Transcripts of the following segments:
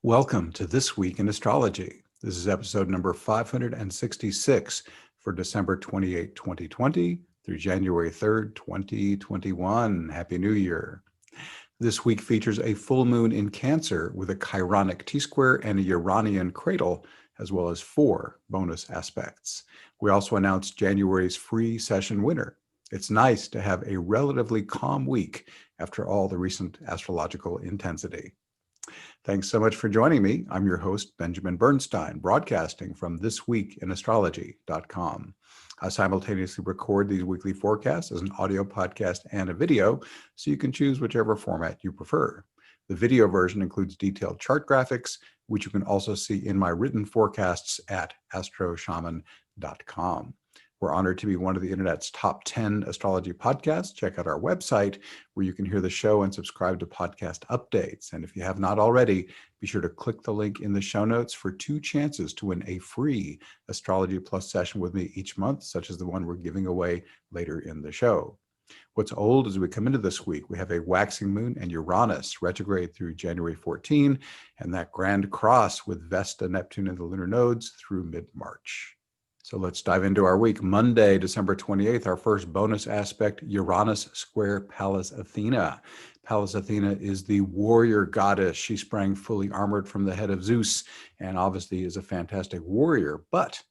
Welcome to This Week in Astrology. This is episode number 566 for December 28, 2020 through January 3rd, 2021. Happy New Year. This week features a full moon in Cancer with a Chironic T-square and a Uranian Cradle, as well as 4 bonus aspects. We also announced January's free session winner. It's nice to have a relatively calm week after all the recent astrological intensity. Thanks so much for joining me. I'm your host, Benjamin Bernstein, broadcasting from thisweekinastrology.com. I simultaneously record these weekly forecasts as an audio podcast and a video, so you can choose whichever format you prefer. The video version includes detailed chart graphics, which you can also see in my written forecasts at astroshaman.com. We're honored to be one of the internet's top 10 astrology podcasts. Check out our website where you can hear the show and subscribe to podcast updates. And if you have not already, be sure to click the link in the show notes for 2 chances to win a free Astrology Plus session with me each month, such as the one we're giving away later in the show. What's old as we come into this week, we have a waxing moon and Uranus retrograde through January 14, and that grand cross with Vesta, Neptune, and the lunar nodes through mid-March. So let's dive into our week. Monday, December 28th, our first bonus aspect, Uranus square Pallas Athena. Pallas Athena is the warrior goddess. She sprang fully armored from the head of Zeus and obviously is a fantastic warrior, but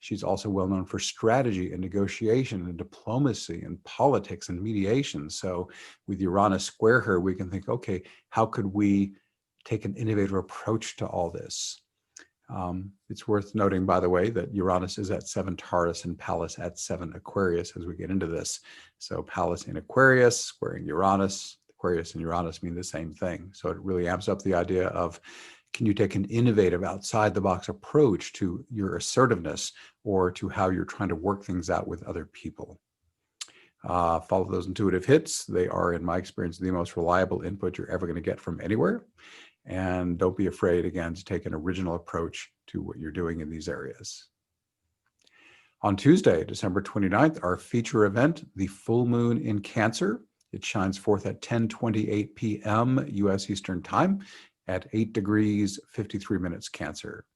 she's also well known for strategy and negotiation and diplomacy and politics and mediation. So with Uranus square her, we can think, okay, how could we take an innovative approach to all this? It's worth noting, by the way, that Uranus is at 7 Taurus and Pallas at 7 Aquarius as we get into this. So Pallas in Aquarius, squaring Uranus, Aquarius and Uranus mean the same thing. So it really amps up the idea of, can you take an innovative, outside-the-box approach to your assertiveness or to how you're trying to work things out with other people? Follow those intuitive hits. They are, in my experience, the most reliable input you're ever going to get from anywhere. And don't be afraid, again, to take an original approach to what you're doing in these areas. On Tuesday, December 29th, our feature event, the full moon in Cancer. It shines forth at 10:28 p.m. U.S. Eastern Time at 8 degrees, 53 minutes Cancer.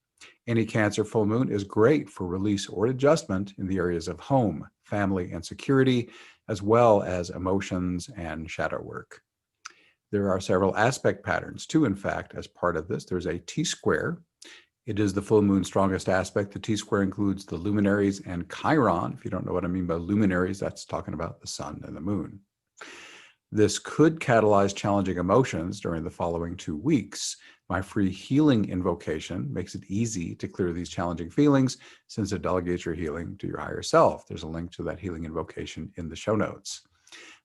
Any Cancer full moon is great for release or adjustment in the areas of home, family, and security, as well as emotions and shadow work. There are several aspect patterns too, in fact, as part of this. There's a T-square. It is the full moon's strongest aspect. The T-square includes the luminaries and Chiron. If you don't know what I mean by luminaries, that's talking about the sun and the moon. This could catalyze challenging emotions during the following 2 weeks. My free healing invocation makes it easy to clear these challenging feelings since it delegates your healing to your higher self. There's a link to that healing invocation in the show notes.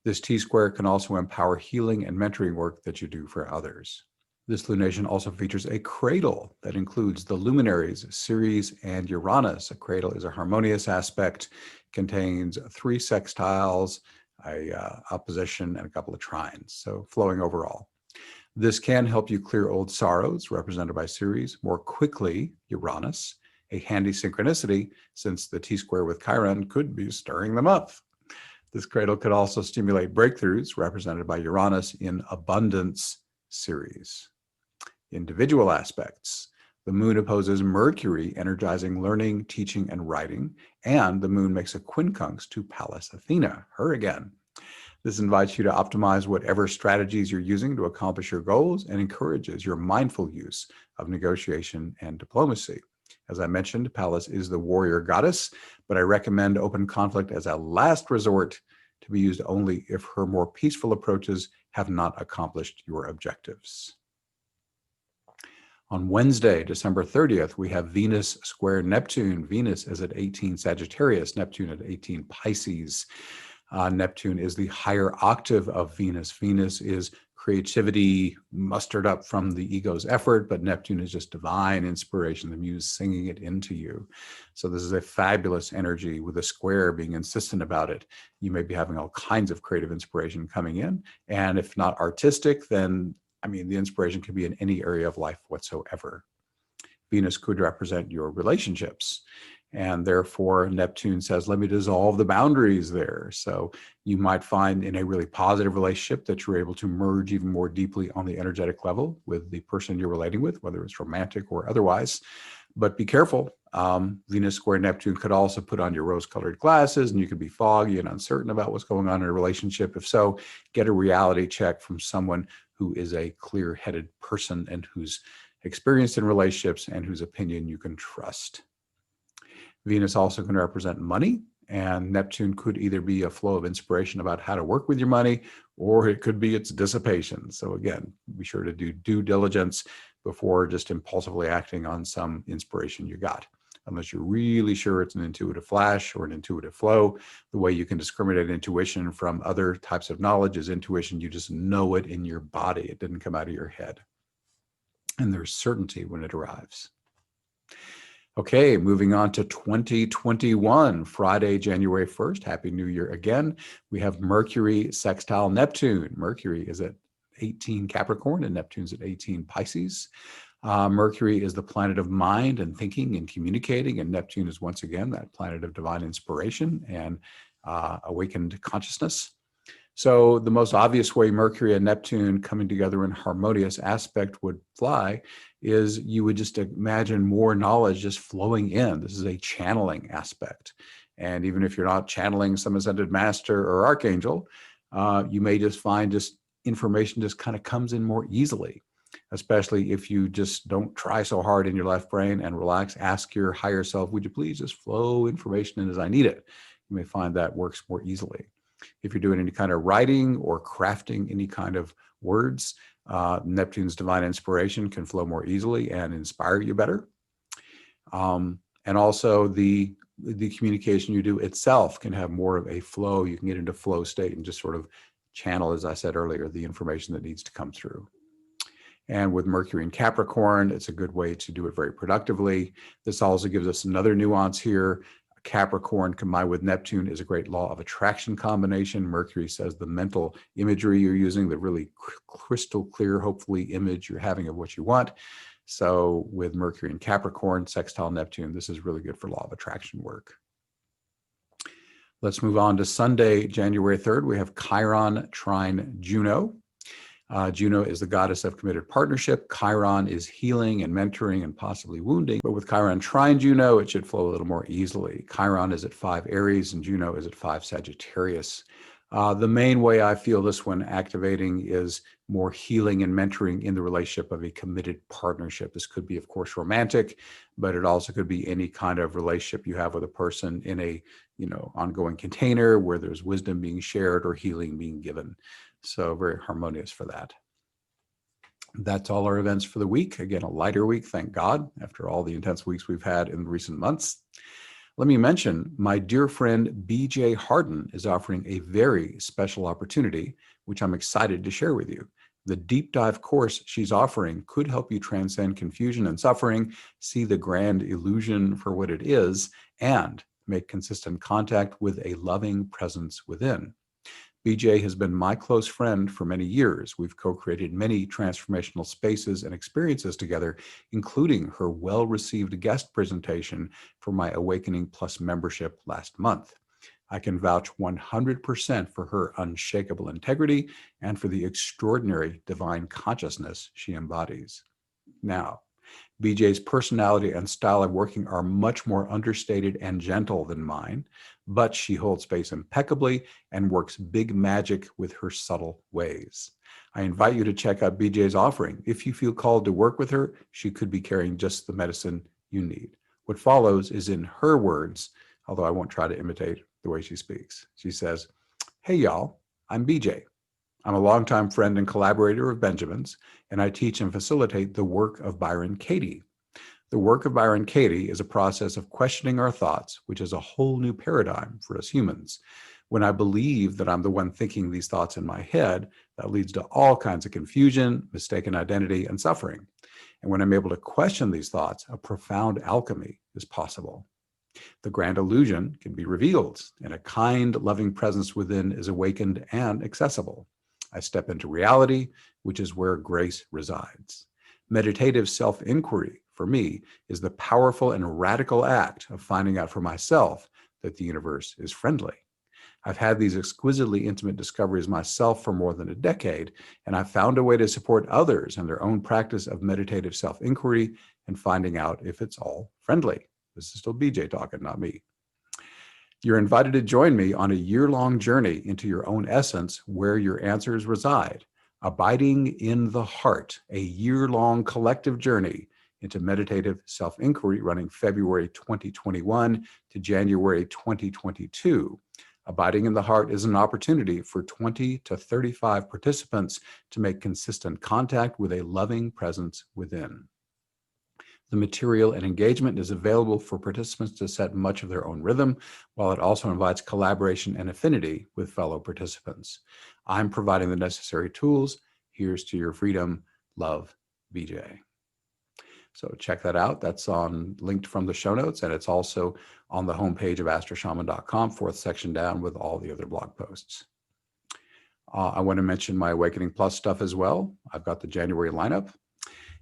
This T-square can also empower healing and mentoring work that you do for others. This lunation also features a cradle that includes the luminaries, Ceres, and Uranus. A cradle is a harmonious aspect, contains 3 sextiles, a opposition, and a couple of trines, so flowing overall. This can help you clear old sorrows, represented by Ceres, more quickly, Uranus, a handy synchronicity since the T-square with Chiron could be stirring them up. This cradle could also stimulate breakthroughs, represented by Uranus in abundance Ceres. Individual aspects. The moon opposes Mercury, energizing learning, teaching, and writing, and the moon makes a quincunx to Pallas Athena, her again. This invites you to optimize whatever strategies you're using to accomplish your goals and encourages your mindful use of negotiation and diplomacy. As I mentioned, Pallas is the warrior goddess, but I recommend open conflict as a last resort, to be used only if her more peaceful approaches have not accomplished your objectives. On Wednesday, December 30th, we have Venus square Neptune. Venus is at 18 Sagittarius, Neptune at 18 Pisces. Neptune is the higher octave of Venus. Venus is creativity mustered up from the ego's effort, but Neptune is just divine inspiration, the muse singing it into you. So this is a fabulous energy with a square being insistent about it. You may be having all kinds of creative inspiration coming in. And if not artistic, then, the inspiration can be in any area of life whatsoever. Venus could represent your relationships. And therefore, Neptune says, let me dissolve the boundaries there. So you might find in a really positive relationship that you're able to merge even more deeply on the energetic level with the person you're relating with, whether it's romantic or otherwise. But be careful. Venus square Neptune could also put on your rose-colored glasses and you could be foggy and uncertain about what's going on in a relationship. If so, get a reality check from someone who is a clear-headed person and who's experienced in relationships and whose opinion you can trust. Venus also can represent money, and Neptune could either be a flow of inspiration about how to work with your money, or it could be its dissipation. So again, be sure to do due diligence before just impulsively acting on some inspiration you got, unless you're really sure it's an intuitive flash or an intuitive flow. The way you can discriminate intuition from other types of knowledge is intuition. You just know it in your body. It didn't come out of your head. And there's certainty when it arrives. Okay, moving on to 2021, Friday, January 1st. Happy New Year again. We have Mercury sextile Neptune. Mercury is at 18 Capricorn and Neptune's at 18 Pisces. Mercury is the planet of mind and thinking and communicating, and Neptune is once again that planet of divine inspiration and awakened consciousness. So the most obvious way Mercury and Neptune coming together in harmonious aspect would fly is you would just imagine more knowledge just flowing in. This is a channeling aspect. And even if you're not channeling some ascended master or archangel, you may just find just information just kind of comes in more easily, especially if you just don't try so hard in your left brain and relax. Ask your higher self, would you please just flow information in as I need it? You may find that works more easily. If you're doing any kind of writing or crafting any kind of words, Neptune's divine inspiration can flow more easily and inspire you better. And also the communication you do itself can have more of a flow. You can get into flow state and just sort of channel, as I said earlier, the information that needs to come through. And with Mercury in Capricorn, it's a good way to do it very productively. This also gives us another nuance here. Capricorn combined with Neptune is a great law of attraction combination. Mercury says the mental imagery you're using, the really crystal clear, hopefully, image you're having of what you want. So with Mercury in Capricorn, sextile Neptune, this is really good for law of attraction work. Let's move on to Sunday, January 3rd. We have Chiron trine Juno. Juno is the goddess of committed partnership. Chiron is healing and mentoring and possibly wounding. But with Chiron trine Juno, it should flow a little more easily. Chiron is at 5 Aries and Juno is at 5 Sagittarius. The main way I feel this one activating is more healing and mentoring in the relationship of a committed partnership. This could be, of course, romantic, but it also could be any kind of relationship you have with a person in a, ongoing container where there's wisdom being shared or healing being given. So very harmonious for that. That's all our events for the week. Again, a lighter week, thank God, after all the intense weeks we've had in recent months. Let me mention, my dear friend BJ Harden is offering a very special opportunity, which I'm excited to share with you. The deep dive course she's offering could help you transcend confusion and suffering, see the grand illusion for what it is, and make consistent contact with a loving presence within. BJ has been my close friend for many years. We've co-created many transformational spaces and experiences together, including her well-received guest presentation for my Awakening Plus membership last month. I can vouch 100% for her unshakable integrity and for the extraordinary divine consciousness she embodies. Now, BJ's personality and style of working are much more understated and gentle than mine, but she holds space impeccably and works big magic with her subtle ways. I invite you to check out BJ's offering. If you feel called to work with her, she could be carrying just the medicine you need. What follows is in her words, although I won't try to imitate the way she speaks. She says, "Hey y'all, I'm BJ. I'm a longtime friend and collaborator of Benjamin's, and I teach and facilitate the work of Byron Katie. The work of Byron Katie is a process of questioning our thoughts, which is a whole new paradigm for us humans. When I believe that I'm the one thinking these thoughts in my head, that leads to all kinds of confusion, mistaken identity, and suffering. And when I'm able to question these thoughts, a profound alchemy is possible. The grand illusion can be revealed, and a kind, loving presence within is awakened and accessible. I step into reality, which is where grace resides. Meditative self-inquiry, for me, is the powerful and radical act of finding out for myself that the universe is friendly. I've had these exquisitely intimate discoveries myself for more than a decade, and I've found a way to support others in their own practice of meditative self-inquiry and finding out if it's all friendly. This is still BJ talking, not me. You're invited to join me on a year-long journey into your own essence, where your answers reside. Abiding in the Heart, a year-long collective journey into meditative self-inquiry running February 2021 to January 2022. Abiding in the Heart is an opportunity for 20 to 35 participants to make consistent contact with a loving presence within. The material and engagement is available for participants to set much of their own rhythm, while it also invites collaboration and affinity with fellow participants. I'm providing the necessary tools. Here's to your freedom. Love, BJ. So check that out. That's linked from the show notes, and it's also on the homepage of astroshaman.com, fourth section down with all the other blog posts. I want to mention my Awakening Plus stuff as well. I've got the January lineup.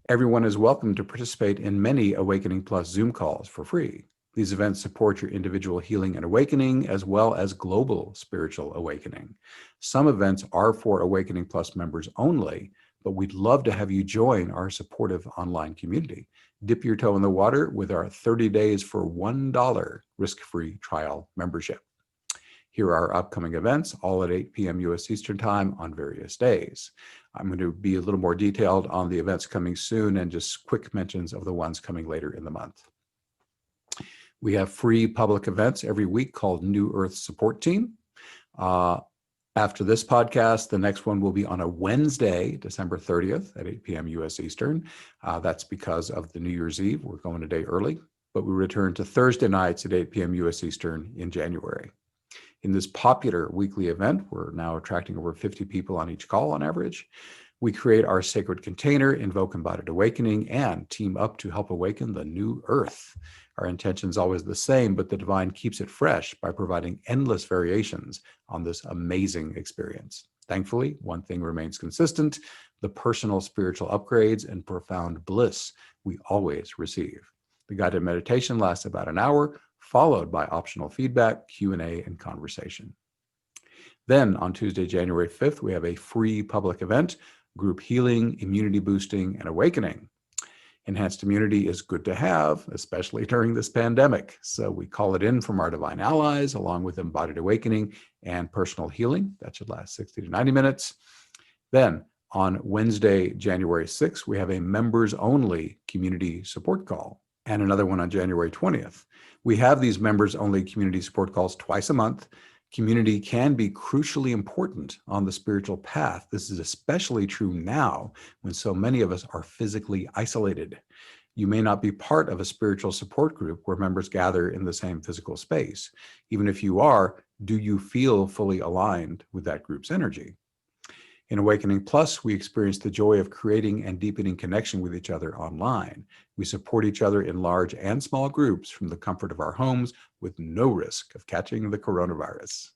Everyone is welcome to participate in many Awakening Plus Zoom calls for free. These events support your individual healing and awakening, as well as global spiritual awakening. Some events are for Awakening Plus members only, but we'd love to have you join our supportive online community. Dip your toe in the water with our 30 days for $1 risk-free trial membership. Here are our upcoming events, all at 8 p.m. U.S. Eastern Time on various days. I'm going to be a little more detailed on the events coming soon and just quick mentions of the ones coming later in the month. We have free public events every week called New Earth Support Team. After this podcast, the next one will be on a Wednesday, December 30th at 8 p.m. U.S. Eastern. That's because of the New Year's Eve. We're going a day early, but we return to Thursday nights at 8 p.m. U.S. Eastern in January. In this popular weekly event, we're now attracting over 50 people on each call on average. We create our sacred container, invoke embodied awakening, and team up to help awaken the new earth. Our intention is always the same, but the divine keeps it fresh by providing endless variations on this amazing experience. Thankfully, one thing remains consistent: the personal spiritual upgrades and profound bliss we always receive. The guided meditation lasts about an hour, followed by optional feedback, Q&A, and conversation. Then on Tuesday, January 5th, we have a free public event, Group Healing, Immunity Boosting, and Awakening. Enhanced immunity is good to have, especially during this pandemic. So we call it in from our divine allies, along with embodied awakening and personal healing. That should last 60 to 90 minutes. Then on Wednesday, January 6th, we have a members-only community support call, and another one on January 20th. We have these members-only community support calls twice a month. Community can be crucially important on the spiritual path. This is especially true now when so many of us are physically isolated. You may not be part of a spiritual support group where members gather in the same physical space. Even if you are, do you feel fully aligned with that group's energy? In Awakening Plus, we experience the joy of creating and deepening connection with each other online. We support each other in large and small groups from the comfort of our homes with no risk of catching the coronavirus.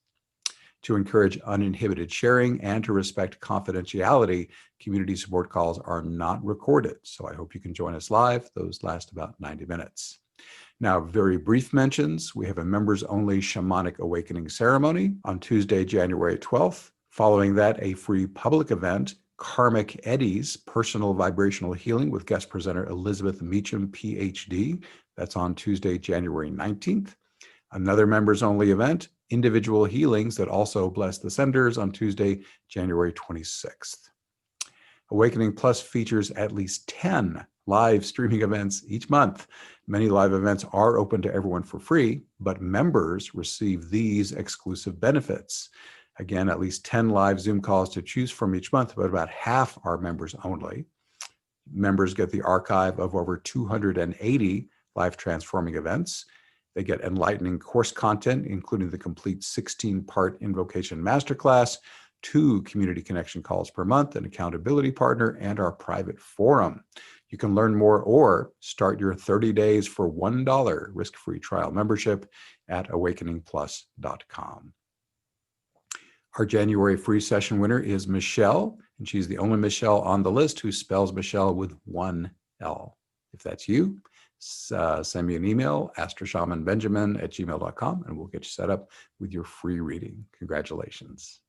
To encourage uninhibited sharing and to respect confidentiality, community support calls are not recorded, so I hope you can join us live. Those last about 90 minutes. Now, very brief mentions. We have a members-only shamanic awakening ceremony on Tuesday, January 12th. Following that, a free public event, Karmic Eddies, Personal Vibrational Healing with guest presenter Elizabeth Meacham, PhD. That's on Tuesday, January 19th. Another members-only event, Individual Healings that also bless the senders on Tuesday, January 26th. Awakening Plus features at least 10 live streaming events each month. Many live events are open to everyone for free, but members receive these exclusive benefits. Again, at least 10 live Zoom calls to choose from each month, but about half are members only. Members get the archive of over 280 life transforming events. They get enlightening course content, including the complete 16-part invocation masterclass, 2 community connection calls per month, an accountability partner, and our private forum. You can learn more or start your 30 days for $1 risk-free trial membership at awakeningplus.com. Our January free session winner is Michelle, and she's the only Michelle on the list who spells Michelle with one L. If that's you, send me an email, astroshamanbenjamin@gmail.com, and we'll get you set up with your free reading. Congratulations.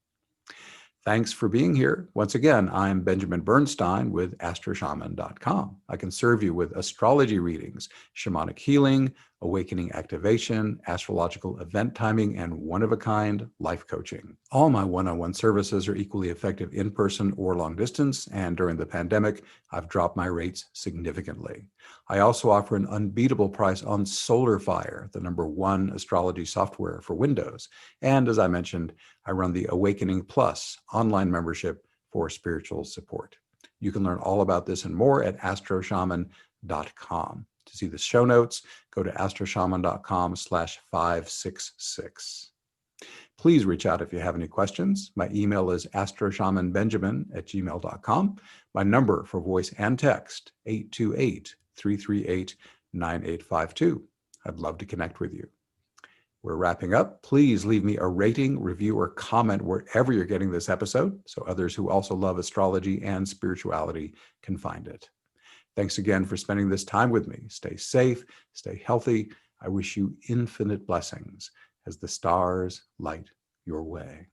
Thanks for being here. Once again, I'm Benjamin Bernstein with astroshaman.com. I can serve you with astrology readings, shamanic healing, awakening activation, astrological event timing, and one-of-a-kind life coaching. All my one-on-one services are equally effective in person or long distance, and during the pandemic, I've dropped my rates significantly. I also offer an unbeatable price on SolarFire, the #1 astrology software for Windows. And as I mentioned, I run the Awakening Plus online membership for spiritual support. You can learn all about this and more at astroshaman.com. To see the show notes, go to astroshaman.com/566. Please reach out if you have any questions. My email is astroshamanbenjamin@gmail.com. My number for voice and text, 828-338-9852. I'd love to connect with you. We're wrapping up. Please leave me a rating, review, or comment wherever you're getting this episode so others who also love astrology and spirituality can find it. Thanks again for spending this time with me. Stay safe, stay healthy. I wish you infinite blessings as the stars light your way.